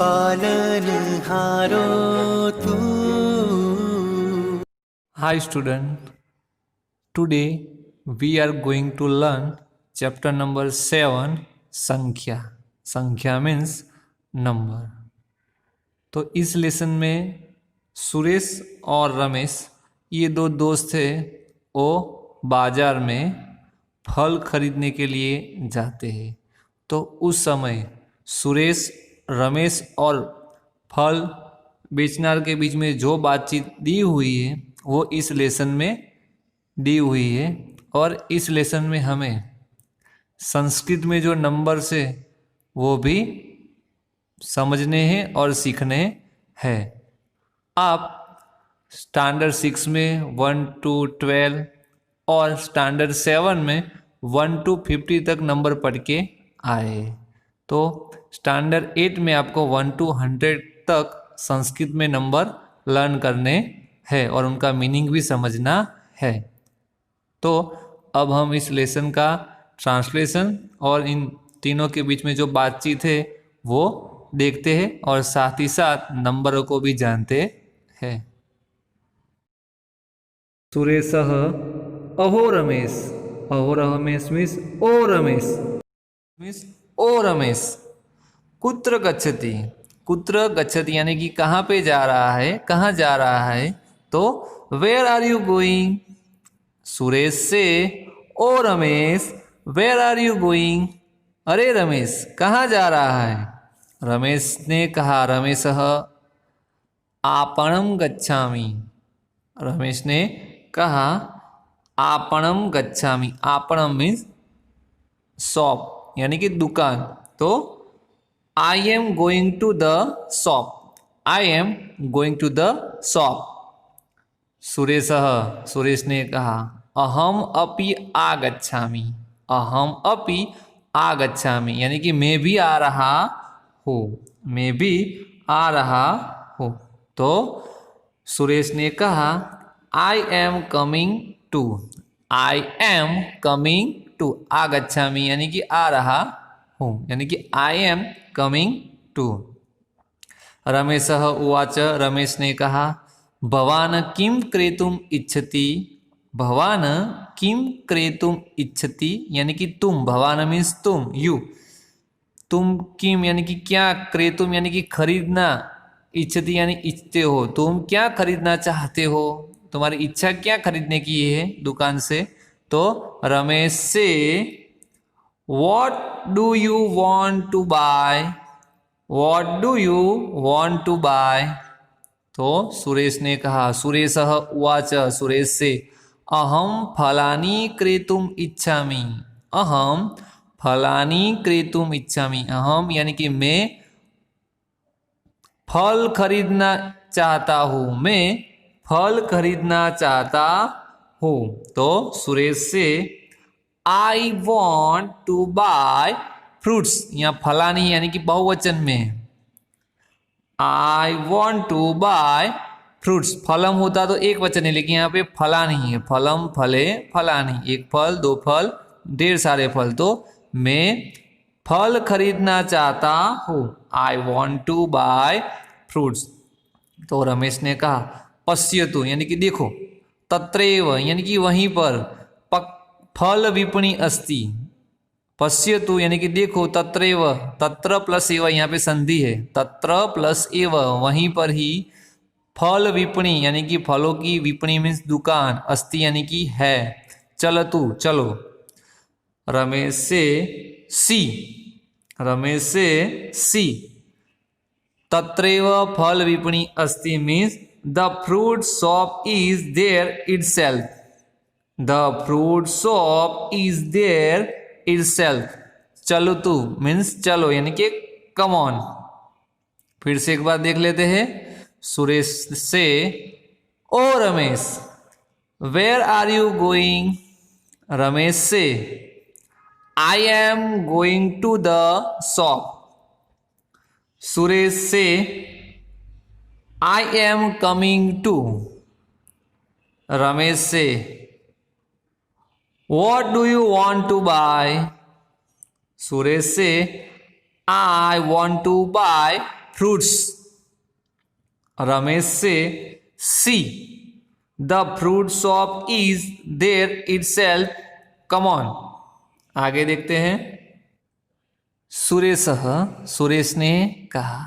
पालनहारो तू। Hi student, today we are going to learn chapter number 7 संख्या। संख्या means number। तो इस लेसन में सुरेश और रमेश ये दो दोस्त थे, वो बाजार में फल खरीदने के लिए जाते हैं। तो उस समय सुरेश रमेश और फल बेचनार के बीच में जो बातचीत दी हुई है वो इस लेसन में दी हुई है। और इस लेसन में हमें संस्कृत में जो नंबर्स है वो भी समझने हैं और सीखने हैं। आप स्टैंडर्ड 6 में 1 to 12 और स्टैंडर्ड 7 में 1 to 50 तक नंबर पढ़ के आए। तो स्टैंडर्ड 8 में आपको 1 to 100 तक संस्कृत में नंबर लर्न करने हैं और उनका मीनिंग भी समझना है। तो अब हम इस लेसन का ट्रांसलेशन और इन तीनों के बीच में जो बातचीत है वो देखते हैं और साथ ही साथ नंबरों को भी जानते हैं। सुरेशः अहो रमेश। अहो रमेश मीन्स ओ रमेश, मीन्स ओ रमेश। कुत्र गच्छति। कुत्र गच्छति यानी कि कहाँ पे जा रहा है, कहाँ जा रहा है। तो where are you going. Suresh से oh Ramesh where are you going. अरे रमेश कहाँ जा रहा है। रमेश ने कहा, रमेशः आपणं गच्छामि। रमेश ने कहा आपणं गच्छामि। आपणं मीन्स शॉप यानी कि दुकान। तो I am going to the shop. I am going to the shop. सुरेशः सुरेश ने कहा अहम अपि आगच्छामि। अहम अपि आगच्छामि यानी कि मैं भी आ रहा हूँ, मैं भी आ रहा हूँ। तो सुरेश ने कहा I am coming too. I am coming too. आगच्छामि यानी कि आ रहा हूँ, यानी कि आई एम कमिंग टू। रमेशः उवाच। रमेश ने कहा भवान् किं क्रेतुम् इच्छति। भवान् किं क्रेतुम् इच्छति यानी कि तुम। भवान् मीन्स तुम, यू। तुम किम यानी कि क्या, क्रेतुम यानी कि खरीदना, इच्छति यानी इच्छते हो। तुम क्या खरीदना चाहते हो, तुम्हारी इच्छा क्या खरीदने की है दुकान से। तो रमेश से what do you want to buy. What do you want to buy. तो सुरेश ने कहा, सुरेशः उवाच। सुरेश से अहम फलानि क्रेतुम इच्छामि। अहम फलानि क्रेतुम इच्छामि। अहम यानी कि मैं फल खरीदना चाहता हूँ, मैं फल खरीदना चाहता हूँ। तो सुरेश से I want to buy fruits. यहाँ फलानी यानी कि बहुवचन में। I want to buy fruits. फलम होता तो एक वचन है, लेकिन यहाँ पे फलानी है। फलम फले फलानी, एक फल दो फल ढेर सारे फल। तो मैं फल खरीदना चाहता हूँ। I want to buy fruits. तो रमेश ने कहा पश्यतु यानी कि देखो, तत्रैव यानी कि वहीं पर, फल विपणी अस्ति। पश्यतु यानी कि देखो, तत्रैव, तत्र प्लस एव यहाँ पे संधि है। तत्र प्लस एव वहीं पर ही, फल विपणी यानी कि फलों की विपणी मीन्स दुकान, अस्ति यानी कि है। चलतु चलो। रमेश से सी। रमेश से सी। तत्रैव फल विपणी अस्ति means the fruit shop is there itself. The fruit shop is there itself. चलो तू मीन्स चलो यानी कि कम ऑन। फिर से एक बार देख लेते हैं। सुरेश से oh Ramesh where are you going. Ramesh से I am going to the shop. Suresh से I am coming too. Ramesh से what do you want to buy. Suresh से I want to buy fruits. Ramesh से see the fruit shop is there itself, come on. आगे देखते हैं। सुरेशः, सुरेश ने कहा,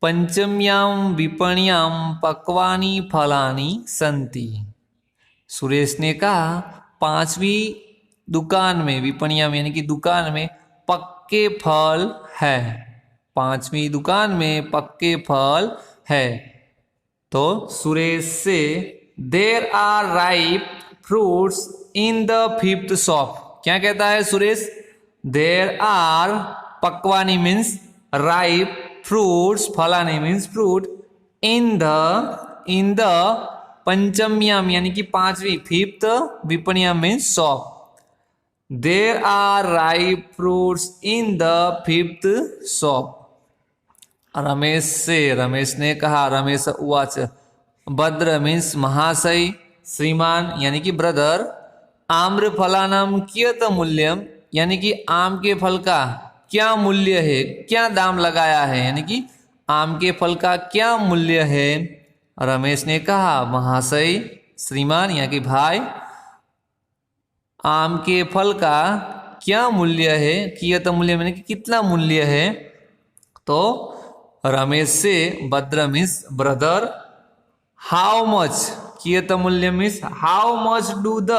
पंचम्यां विपण्यां पक्वानि फलानि सन्ति। सुरेश ने कहा, पांचवी दुकान में, विपणियां में यानी कि दुकान में पक्के फल है। पांचवी दुकान में पक्के फल है। तो सुरेश से there are ripe fruits in the fifth shop. क्या कहता है सुरेश? देर आर पक्वानी मीन्स राइप, फ्रूट्स फलानी मीन्स फ्रूट, इन द पंचम्याम यानी कि पांचवी, फिफ्थ, विपणियाम means shop. There are ripe fruits in the fifth shop. Ramesh से, रमेश ने कहा, रमेश उवाच, भद्र मीन्स महाशय, श्रीमान यानी कि ब्रदर, आम्र फलानाम कियत मूल्यम यानी कि आम के फल का क्या मूल्य है, क्या दाम लगाया है, यानी कि आम के फल का क्या मूल्य है। रमेश ने कहा, महाशय, श्रीमान यानी कि भाई, आम के फल का क्या मूल्य है, कियत मूल्य यानी कि कितना मूल्य है। तो रमेश से भद्र मीन्स ब्रदर, हाउ मच, कियत मूल्य means how much do the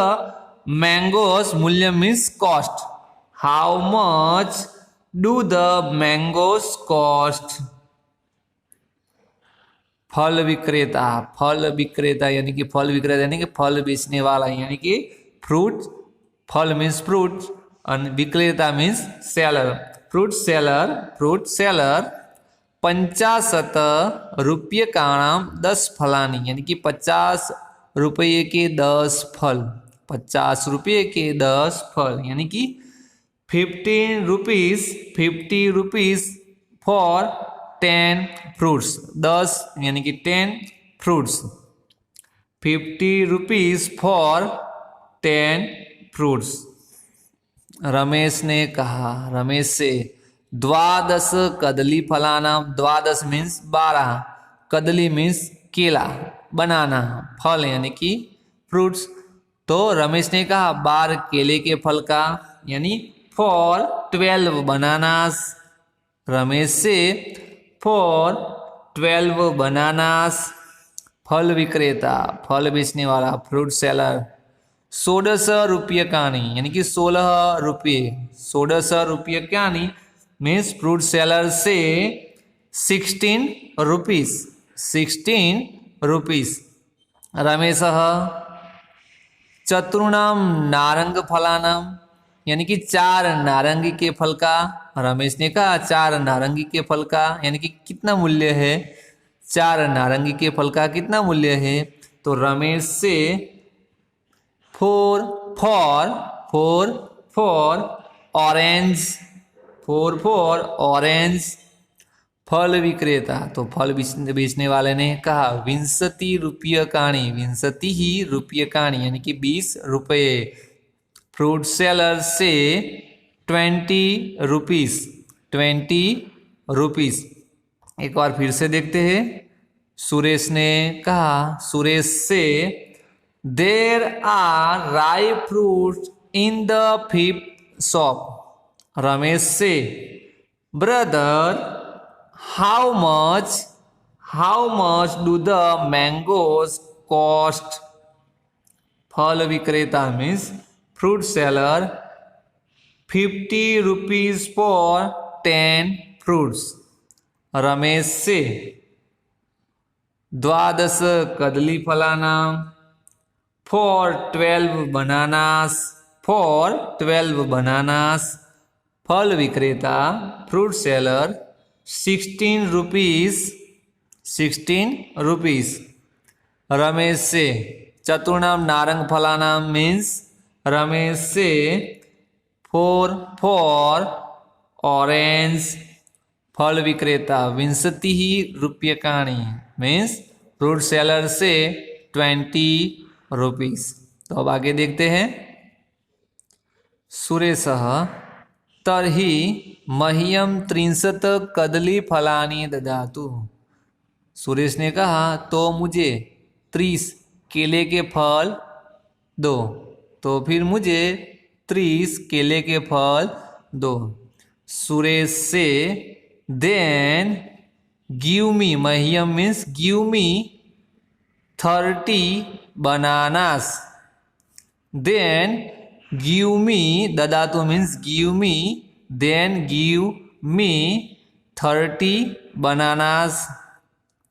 mangoes, मूल्य means cost, how much do the mangoes cost. फल विक्रेता, फल विक्रेता यानी कि फल विक्रेता यानी कि फल बेचने वाला, यानी कि फ्रूट, फल मीन्स फ्रूट, विक्रेता means seller, fruit seller, fruit seller. 50 रुपये का नाम 10 फलानी यानी कि 50 रुपये के 10 फल, 50 रुपये के 10 फल यानी कि 15 रुपीज, 50 रुपीज फॉर 10 फ्रूट्स, 10 यानी कि 10 fruits, 50 rupees for 10 fruits. Ramesh ने कहा, रमेश से, 12 कदली फलाना, 12 मीन्स 12, कदली मीन्स केला, बनाना फल यानी कि फ्रूट्स। तो रमेश ने कहा, 12 केले के फल का यानी फॉर 12 बनानास। रमेश से फॉर 12 बनानास। फल विक्रेता, फल बेचने वाला, फ्रूट सेलर, 16 रुपये कानी यानी कि 16 रुपये, 16 रुपये कानी मीन्स फ्रूट सेलर से 16 रुपीज, 16 रुपीज। रमेश चतुर्णाम नारंग फलानाम यानी कि 4 नारंगी के फल का। रमेश ने कहा, 4 नारंगी के फल का यानी कि कितना मूल्य है, 4 नारंगी के फल का कितना मूल्य है। तो रमेश से फोर ऑरेंज, फोर ऑरेंज। फल विक्रेता, तो फल बेचने वाले ने कहा, 20 रुपये काणी, 20 ही रुपये काणी यानी कि 20 रुपये। फ्रूट सेलर से 20 रुपीज, 20 रुपीज। एक बार फिर से देखते हैं। सुरेश ने कहा, सुरेश से, there are ripe fruits in the fifth shop. Ramesh से, brother, how much do the mangoes cost. फल विक्रेता means fruit seller, 50 rupees for 10 fruits. Ramesh से, 12 कदली फलाना, फॉर 12 बनानास, फॉर 12 बनानास। फल विक्रेता, fruit seller, 16 rupees, 16 rupees. Ramesh से, चतुर्णाम नारंग फलानाम मीन्स रमेश से फॉर ऑरेंज। फल विक्रेता, 20 रुपये काणी मीन्स फ्रूट सेलर से 20 रुपीज। तो अब आगे देखते हैं। सुरेश तर्हि मह्यम 30 कदलीफलानि ददातु। सुरेश ने कहा तो मुझे 30 केले के फल दो। तो फिर मुझे 30 केले के फल दो। सुरेश से देन गिव मी, मह्यम means give me 30 bananas. Then give me, ददातु means give me, then give me 30 bananas.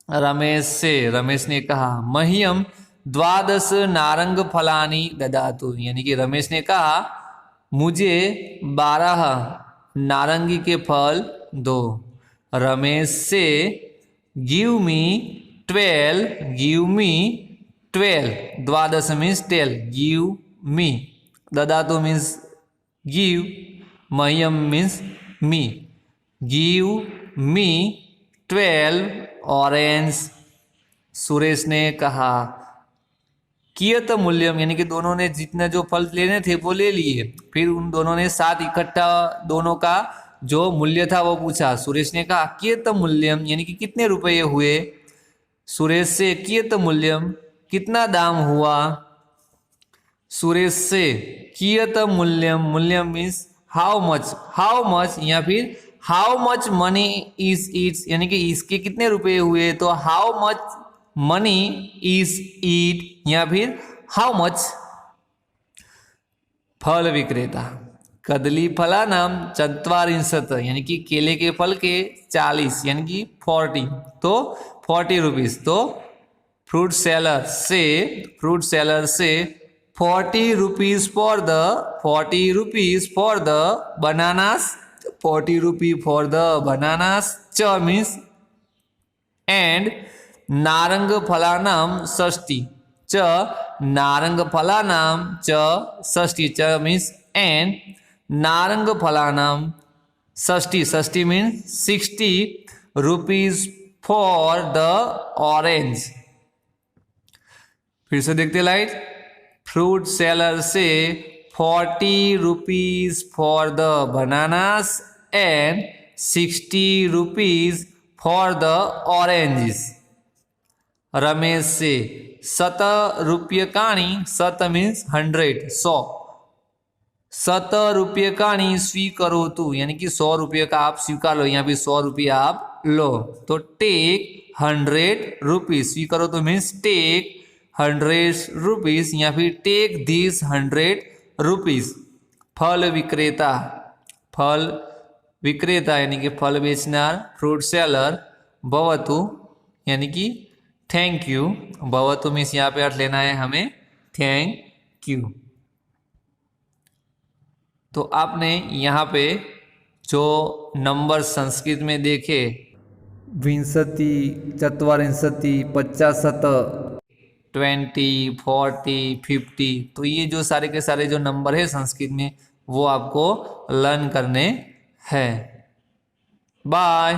Ramesh से, रमेश ने कहा मह्यम 12 नारंग फलानी ददातु, यानी कि रमेश ने कहा मुझे 12 नारंगी के फल दो। रमेश से give me 12, give me 12, 12 means 12, give me, ददातु मीन्स गिव, मह्यम मीन्स मी, गिव मी 12 ऑरेंज। सुरेश ने कहा कियत मूल्यम, यानी कि दोनों ने जितने जो फल लेने थे वो ले लिए। फिर उन दोनों ने साथ इकट्ठा दोनों का जो मूल्य था वो पूछा। सुरेश ने कहा कियत मूल्यम, यानी कि कितने रुपये हुए। सुरेश से कियत मूल्यम, कितना दाम हुआ। सुरेश से कियत मूल्यम, मूल्यम means how much, how much, या फिर how much money is its, यानी कि इसके कितने रुपए हुए। तो how much money is it, या फिर हाउ मच। फल विक्रेता कदली फला नाम 40, यानी कि केले के फल के 40, यानी कि 40, तो 40 रुपीज। तो फ्रूट सेलर से, फ्रूट सेलर से 40 rupees for the, 40 rupees for the bananas, 40 rupee for the bananas. च मीन्स एंड नारंग फलानाम षष्ठी, च नारंग फलानाम च षष्ठी, च मीन्स एंड नारंग फलानाम षष्ठी, षष्ठी means 60 rupees for the orange. फिर से देखते लाइट, फ्रूट सेलर से 40 rupees for the bananas and 60 rupees for the oranges. Ramesh से 100 रूप्यकाणि, 100 मीन्स 100, 100, 100 रूप्यकाणि स्वीकरोतु, यानी कि 100 रुपये का आप स्वीकार लो, यहाँ भी 100 रुपये आप लो। तो टेक 100 रुपीज, स्वीकरोतु मीन्स टेक 100 रुपीज, या फिर टेक दिस 100 रुपीज। फल विक्रेता, फल विक्रेता यानी कि फल बेचनार, फ्रूट सेलर, भवतु यानी कि थैंक यू, भवतु मीन्स यहाँ पे अर्थ लेना है हमें थैंक यू। तो आपने यहाँ पे जो नंबर संस्कृत में देखे 20, 40, 50, 20, 40, 50, तो ये जो सारे के सारे जो नंबर है संस्कृत में वो आपको लर्न करने हैं। बाय।